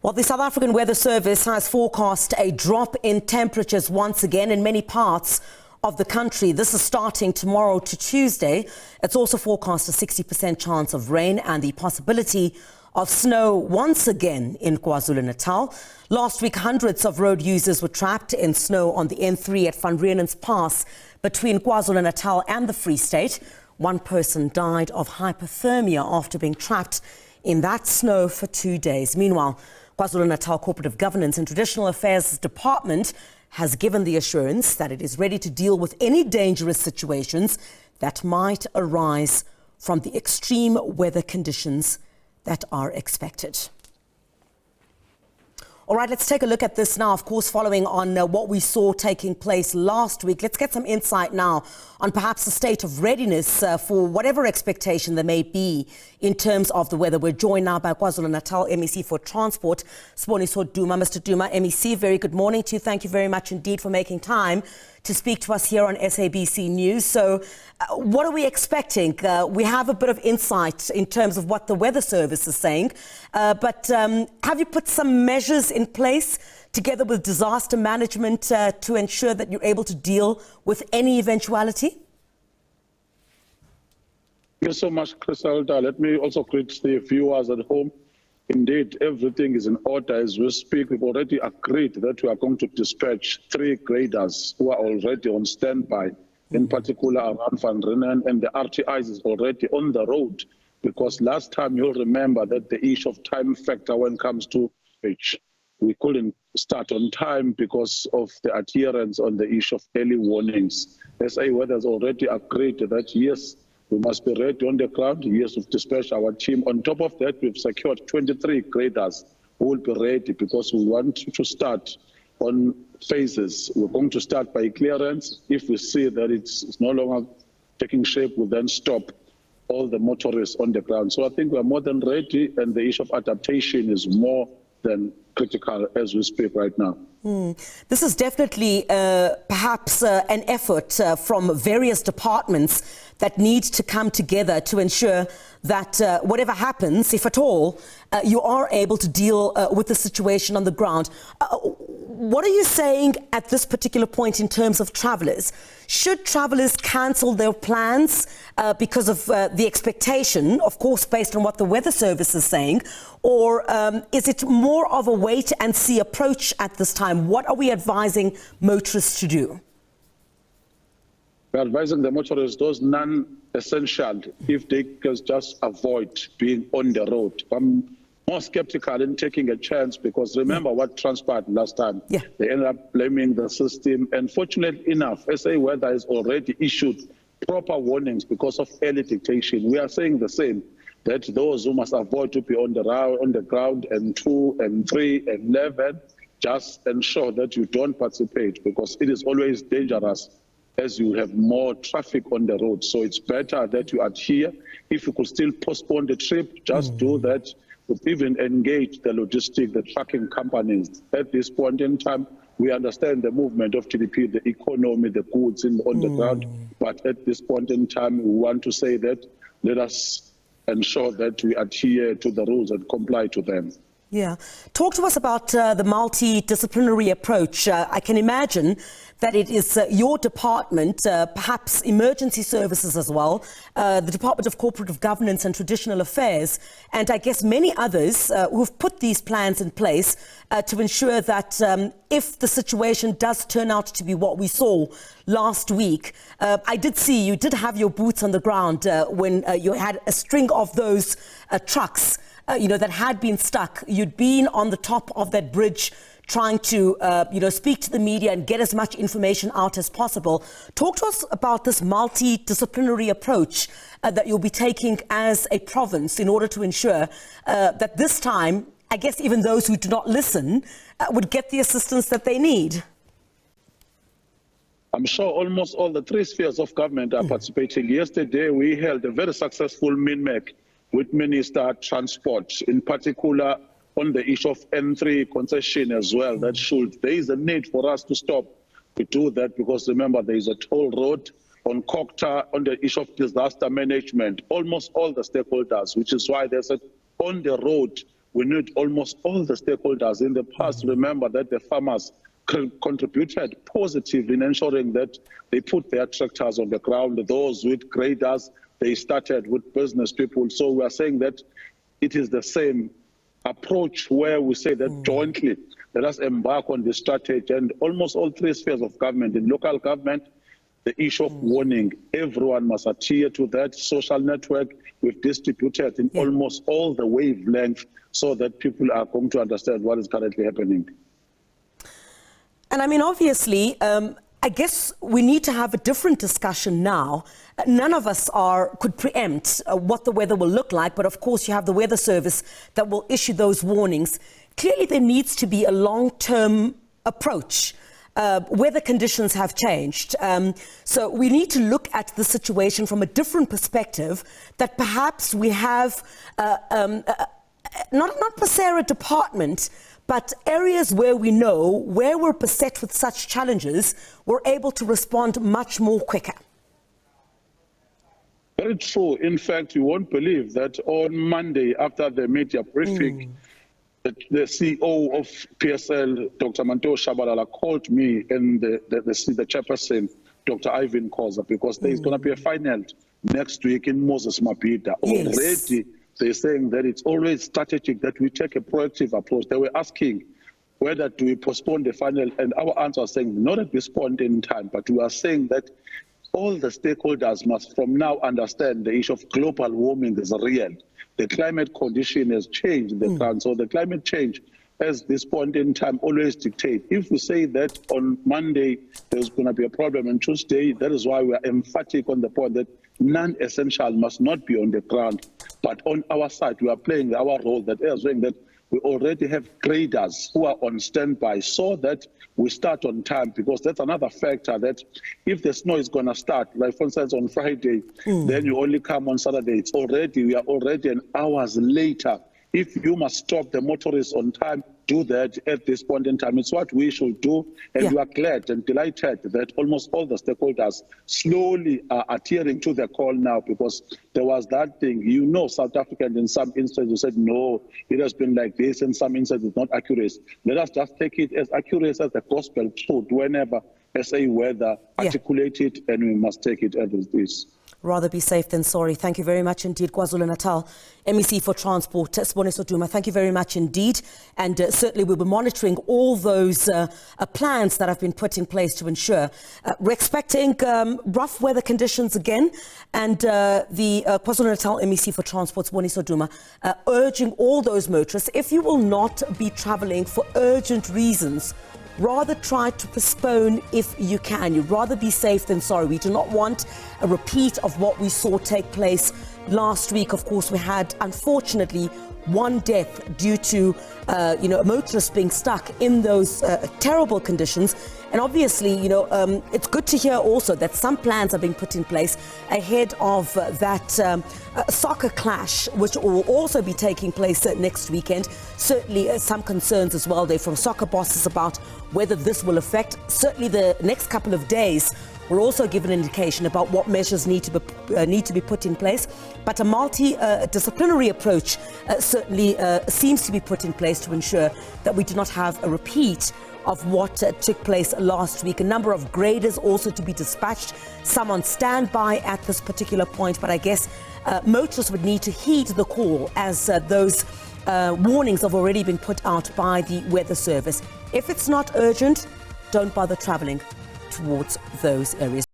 Well, the South African Weather Service has forecast a drop in temperatures once again in many parts of the country. This is starting tomorrow to Tuesday. It's also forecast a 60% chance of rain and the possibility of snow once again in KwaZulu-Natal. Last week, hundreds of road users were trapped in snow on the N3 at Van Riemen's Pass between KwaZulu-Natal and the Free State. One person died of hypothermia after being trapped in that snow for 2 days. Meanwhile, KwaZulu-Natal Corporate Governance and Traditional Affairs Department has given the assurance that it is ready to deal with any dangerous situations that might arise from the extreme weather conditions that are expected. All right, let's take a look at this now, of course, following on what we saw taking place last week. Let's get some insight now on perhaps the state of readiness for whatever expectation there may be in terms of the weather. We're joined now by KwaZulu-Natal MEC for Transport, Siboniso Duma. Mr. Duma, MEC, very good morning to you. Thank you very much indeed for making time to speak to us here on SABC News. So what are we expecting? We have a bit of insight in terms of what the Weather Service is saying, but have you put some measures in place together with disaster management to ensure that you're able to deal with any eventuality? Thank you so much, Criselda. Let me also greet the viewers at home. Indeed, everything is in order as we speak. We've already agreed that we are going to dispatch 3 graders who are already on standby, in particular around Van Riemen, and the RTIs is already on the road, because last time you'll remember that the issue of time factor when it comes to dispatch, we couldn't start on time because of the adherence on the issue of early warnings. SA Weather has already agreed that yes, we must be ready on the ground. Yes, we've dispatched our team. On top of that, we've secured 23 graders who will be ready because we want to start on phases. We're going to start by clearance. If we see that it's no longer taking shape, we'll then stop all the motorists on the ground. So I think we're more than ready, and the issue of adaptation is more than critical as we speak right now. This is definitely perhaps an effort from various departments that need to come together to ensure that whatever happens, if at all, you are able to deal with the situation on the ground. What are you saying at this particular point in terms of travellers? Should travellers cancel their plans because of the expectation, of course, based on what the Weather Service is saying, or is it more of a wait-and-see approach at this time? What are we advising motorists to do? We're advising the motorists, those non-essential, if they can just avoid being on the road. I'm more skeptical in taking a chance because remember what transpired last time. They ended up blaming the system. And fortunately enough, SA Weather has already issued proper warnings because of early dictation. We are saying the same, that those who must avoid to be on the ground, and 2 and 3 and 11, just ensure that you don't participate because it is always dangerous as you have more traffic on the road. So it's better that you adhere. If you could still postpone the trip, just do that. We've even engage the logistic, the trucking companies. At this point in time, we understand the movement of GDP, the economy, the goods on the ground. But at this point in time, we want to say that let us ensure that we adhere to the rules and comply to them. Yeah. Talk to us about the multidisciplinary approach. I can imagine that it is your department, perhaps emergency services as well, the Department of Corporate Governance and Traditional Affairs, and I guess many others who've put these plans in place to ensure that if the situation does turn out to be what we saw last week, I did see you did have your boots on the ground when you had a string of those trucks that had been stuck. You'd been on the top of that bridge trying to, speak to the media and get as much information out as possible. Talk to us about this multidisciplinary approach that you'll be taking as a province in order to ensure that this time, I guess even those who do not listen would get the assistance that they need. I'm sure almost all the 3 spheres of government are participating. Yesterday, we held a very successful MINMEC with Minister Transport, in particular on the issue of N3 concession as well. There is a need for us to stop to do that because remember there is a toll road on Kokta on the issue of disaster management. Almost all the stakeholders, which is why there's a on the road we need almost all the stakeholders. In the past, remember that the farmers contributed positively in ensuring that they put their tractors on the ground. Those with graders, they started with business people. So we are saying that it is the same approach where we say that jointly, let us embark on this strategy. And almost all three spheres of government, in local government, the issue of warning, everyone must adhere to that. Social network, we've distributed in almost all the wavelength so that people are going to understand what is currently happening. And I mean, obviously, I guess we need to have a different discussion now. None of us could preempt what the weather will look like, but of course you have the Weather Service that will issue those warnings. Clearly there needs to be a long-term approach. Weather conditions have changed. So we need to look at the situation from a different perspective, that perhaps we have not per se a department, but areas where we know, where we're beset with such challenges, we're able to respond much more quicker. Very true. In fact, you won't believe that on Monday, after the media briefing, the CEO of PSL, Dr. Manto Shabalala, called me and the chairperson, Dr. Ivan Khoza, because there's going to be a final next week in Moses Mabhida. Already, they're saying that it's always strategic that we take a proactive approach. They were asking whether do we postpone the final, and our answer was saying not at this point in time, but we are saying that all the stakeholders must from now understand the issue of global warming is real. The climate condition has changed in the ground, so the climate change at this point in time always dictate. If we say that on Monday there's going to be a problem, and Tuesday, that is why we are emphatic on the point that non-essential must not be on the ground. But on our side, we are playing our role that is saying that we already have graders who are on standby so that we start on time, because that's another factor that if the snow is going to start, like for instance on Friday, then you only come on Saturday. We are already an hours later. If you must stop the motorists on time, do that at this point in time. It's what we should do, and we are glad and delighted that almost all the stakeholders slowly are adhering to the call now, because there was that thing, South Africans in some instances said, no, it has been like this, and some instances it's not accurate. Let us just take it as accurate as the gospel truth whenever SA Weather articulate it, and we must take it as it is. Rather be safe than sorry. Thank you very much indeed, KwaZulu-Natal MEC for Transport, Siboniso Duma. Thank you very much indeed. And certainly we'll be monitoring all those plans that have been put in place to ensure. We're expecting rough weather conditions again. And the KwaZulu-Natal MEC for Transport, Siboniso Duma, urging all those motorists, if you will not be travelling for urgent reasons, rather try to postpone if you can. You'd rather be safe than sorry. We do not want a repeat of what we saw take place last week. Of course, we had, unfortunately, one death due to, a motorist being stuck in those terrible conditions. And obviously, it's good to hear also that some plans are being put in place ahead of that soccer clash, which will also be taking place next weekend. Certainly some concerns as well there from soccer bosses about whether this will affect. Certainly the next couple of days we're also given an indication about what measures need to be put in place. But a multi-disciplinary approach certainly seems to be put in place to ensure that we do not have a repeat of what took place last week. A number of graders also to be dispatched, some on standby at this particular point, but I guess motorists would need to heed the call as those warnings have already been put out by the Weather Service. If it's not urgent, don't bother travelling towards those areas.